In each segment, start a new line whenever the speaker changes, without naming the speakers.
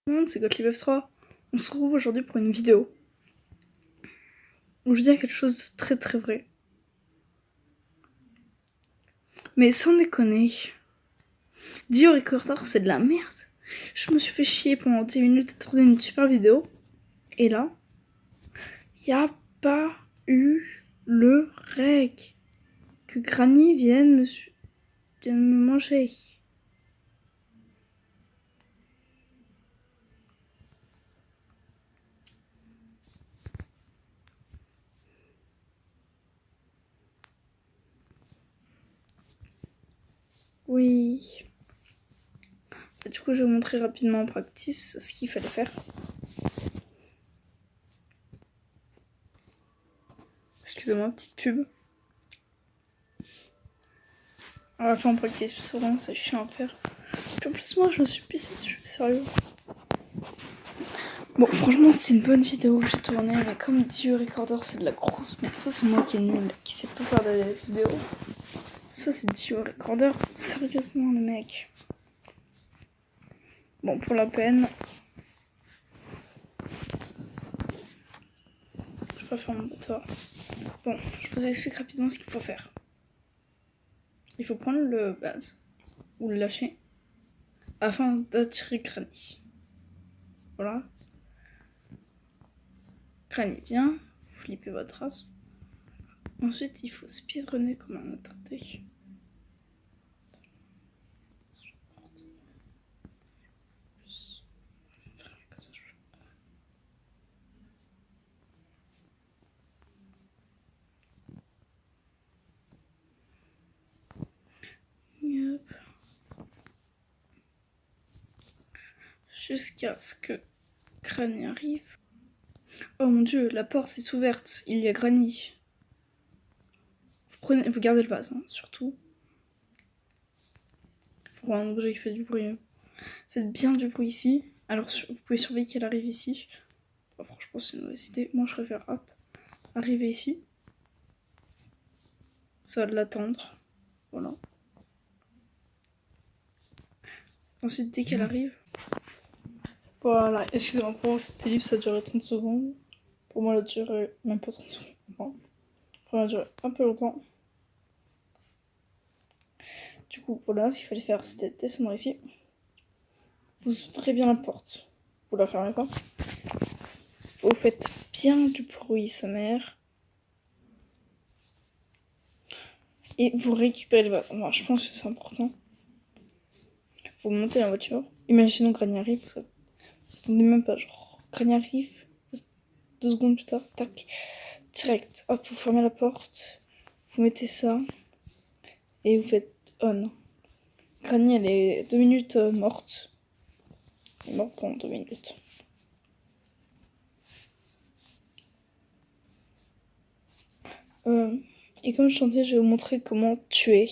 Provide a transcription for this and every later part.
C'est GottliebF3. On se retrouve aujourd'hui pour une vidéo où je dis quelque chose de très très vrai. Mais sans déconner, Dio Recorder c'est de la merde. Je me suis fait chier pendant 10 minutes à tourner une super vidéo. Et là, y a pas eu le reg. Que Granny vienne me manger. Oui. Du coup, je vais vous montrer rapidement en practice ce qu'il fallait faire. Excusez-moi, petite pub. On va faire en practice, parce que vraiment c'est chiant à faire. Puis en plus, moi je me suis pissée dessus, sérieux. Bon, franchement, c'est une bonne vidéo que j'ai tournée, mais comme Dio Recorder c'est de la grosse merde. Ça, c'est moi qui est nul, qui sait pas faire des vidéos. Ça, c'est Dio Recorder. Sérieusement, le mec. Bon, pour la peine. Je vais pas faire mon bâtard. Bon, je vous explique rapidement ce qu'il faut faire. Il faut prendre le base, ou le lâcher, afin d'attirer Granny. Voilà. Granny vient, vous flippez votre race. Ensuite, il faut speedrunner comme un attardé. Yep. Jusqu'à ce que Granny arrive. Oh mon dieu, la porte est ouverte, il y a Granny. Vous gardez le vase, hein, surtout. Faut prendre un objet qui fait du bruit. Faites bien du bruit ici. Alors vous pouvez surveiller qu'elle arrive ici. Oh, franchement, c'est une mauvaise idée. Moi, je préfère arriver ici. Ça va l'attendre. Voilà. Ensuite, dès qu'elle arrive. Voilà, excusez-moi, pour moi, c'était libre, ça a duré 30 secondes. Pour moi, elle a duré même pas 30 secondes. Enfin, pour moi, elle a duré un peu longtemps. Du coup, voilà, ce qu'il fallait faire, c'était descendre ici. Vous ouvrez bien la porte. Vous la fermez pas. Vous faites bien du bruit, sa mère. Et vous récupérez le vase. Moi, je pense que c'est important. Vous montez dans la voiture. Imaginons que Granny arrive. Vous attendez même pas, genre. Granny arrive. 2 secondes plus tard, tac. Direct. Hop, vous fermez la porte. Vous mettez ça. Et vous faites on. Granny, elle est 2 minutes morte. Elle est morte pendant 2 minutes. Et comme je chantais, je vais vous montrer comment tuer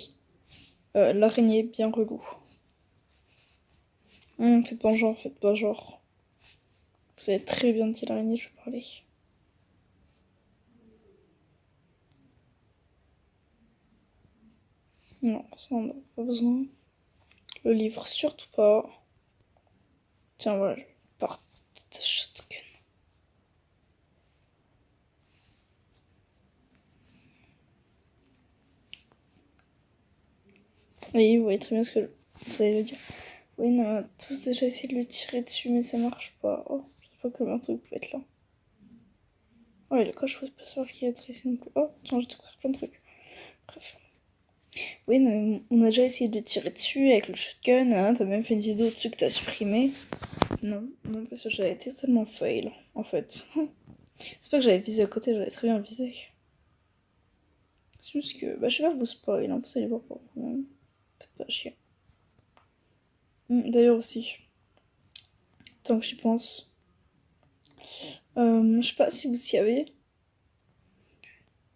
l'araignée bien relou. Faites pas genre, faites pas genre. Vous savez très bien de quelle araignée je parlais. Non, ça on n'a pas besoin. Le livre, surtout pas. Tiens, voilà, je pars de shotgun. Oui, vous voyez très bien ce que vous allez le dire. Oui, non, on a tous déjà essayé de le tirer dessus, mais ça marche pas. Oh, je sais pas comment un truc peut être là. Oh, et le coche, je peux pas savoir qui est ici non plus. Oh, tiens, j'ai découvert plein de trucs. Bref. Oui, mais on a déjà essayé de tirer dessus avec le shotgun, hein. T'as même fait une vidéo dessus que t'as supprimé. Non, parce que j'avais été tellement fail, en fait. C'est pas que j'avais visé à côté, j'avais très bien visé. C'est juste que, bah, je vais pas vous spoil, hein, vous allez voir pour vous-même. Faites pas chier. D'ailleurs aussi, tant que j'y pense, je sais pas si vous y avez,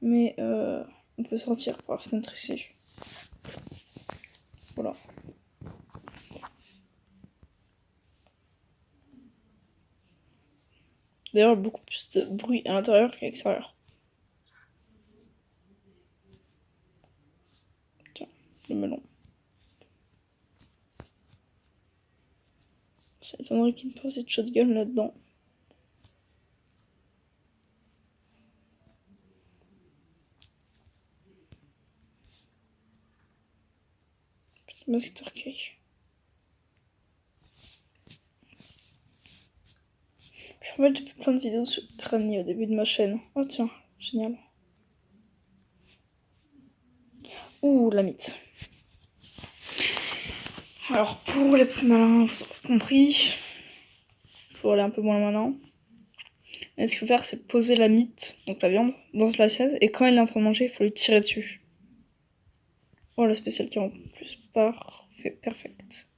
mais on peut sortir par la fenêtre ici. Voilà. D'ailleurs, beaucoup plus de bruit à l'intérieur qu'à l'extérieur. Tiens, le melon. Ça m'étonnerait qu'il y ait une partie de shotgun là-dedans. Petit masque turquie. Puis en fait, j'ai fait plein de vidéos sur Granny au début de ma chaîne. Oh tiens, génial. Ouh, la mythe. Alors, pour les plus malins, vous aurez compris. Pour aller un peu moins malin. Mais ce qu'il faut faire, c'est poser la mythe, donc la viande, dans l'assiette. Et quand elle est en train de manger, il faut lui tirer dessus. Oh, le spécial qui est en plus parfait, perfect.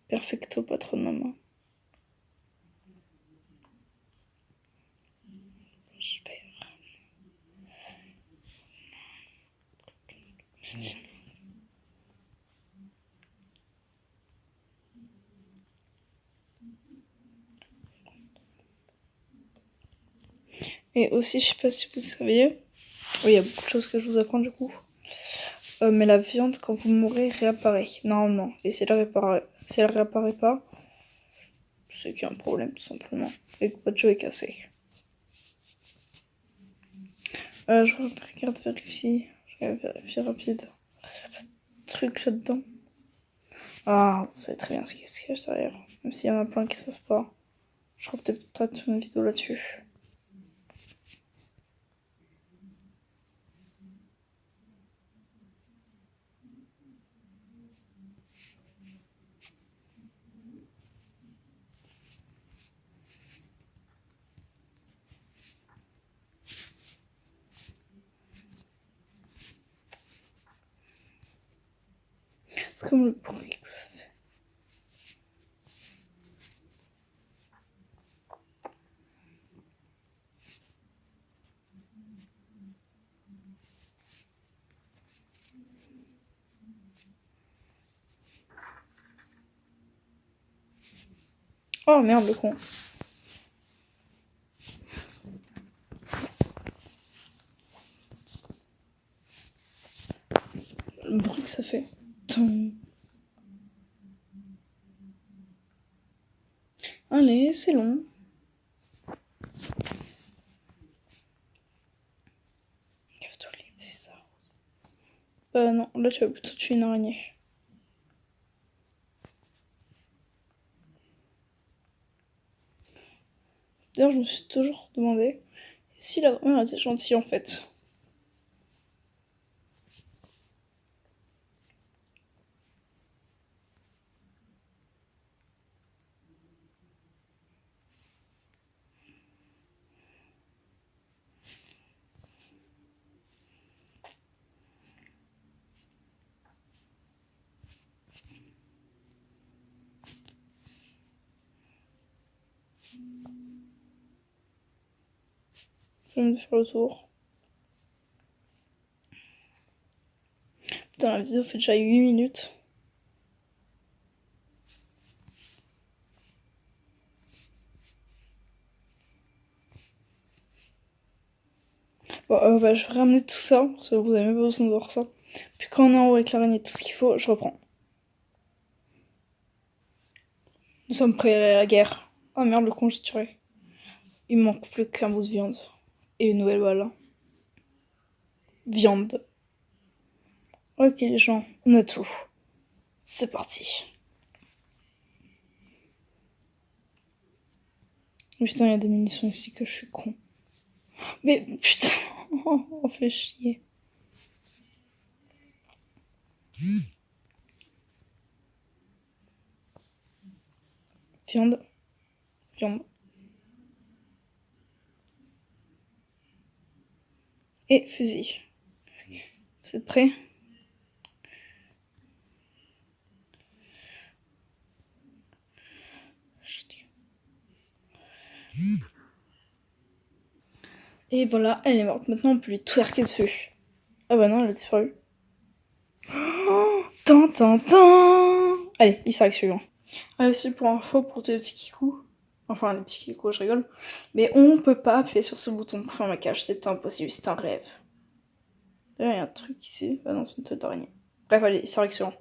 Perfecto, pas trop de maman. Je vais... Et aussi, je sais pas si vous saviez, oui, il y a beaucoup de choses que je vous apprends du coup. Mais la viande, quand vous mourrez, réapparaît, normalement. Et si elle réapparaît pas, c'est qu'il y a un problème, tout simplement. Et que votre jeu est cassé. Je regarde, vérifie. Je vais vérifier rapide. Truc là-dedans. Ah, vous savez très bien ce qui se cache derrière. Même s'il y en a plein qui savent pas. Je trouve peut-être une vidéo là-dessus. C'est comme le bruit que ça fait. Oh merde, le con. Le bruit que ça fait. Allez, c'est long. Lève-toi, c'est ça. Non, là tu vas plutôt tuer une araignée. D'ailleurs, je me suis toujours demandé si la grand-mère était gentille en fait. Je viens de faire le tour. Putain, la vidéo fait déjà 8 minutes. Bon, je vais ramener tout ça, parce que vous avez même pas besoin de voir ça. Puis quand on est en haut avec l'araignée et tout ce qu'il faut, je reprends. Nous sommes prêts à aller à la guerre. Oh merde, le con, j'ai tiré. Il me manque plus qu'un bout de viande. Et une nouvelle balle. Viande. Ok les gens, on a tout. C'est parti. Putain, il y a des munitions ici que je suis con. Mais putain, on fait chier. Viande. Viande. Et fusil. Vous êtes prêts ? Et voilà, elle est morte. Maintenant, on peut lui twerker dessus. Ah bah non, elle a disparu. Allez, il s'arrête suivant. Ah, aussi pour info, pour tous les petits kikous. Enfin, les petits kikous, je rigole. Mais on peut pas appuyer sur ce bouton pour faire un maquillage. C'est impossible, c'est un rêve. D'ailleurs, il y a un truc ici. Ah non, c'est une tête d'araignée. Bref, allez, il s'arrête suivant.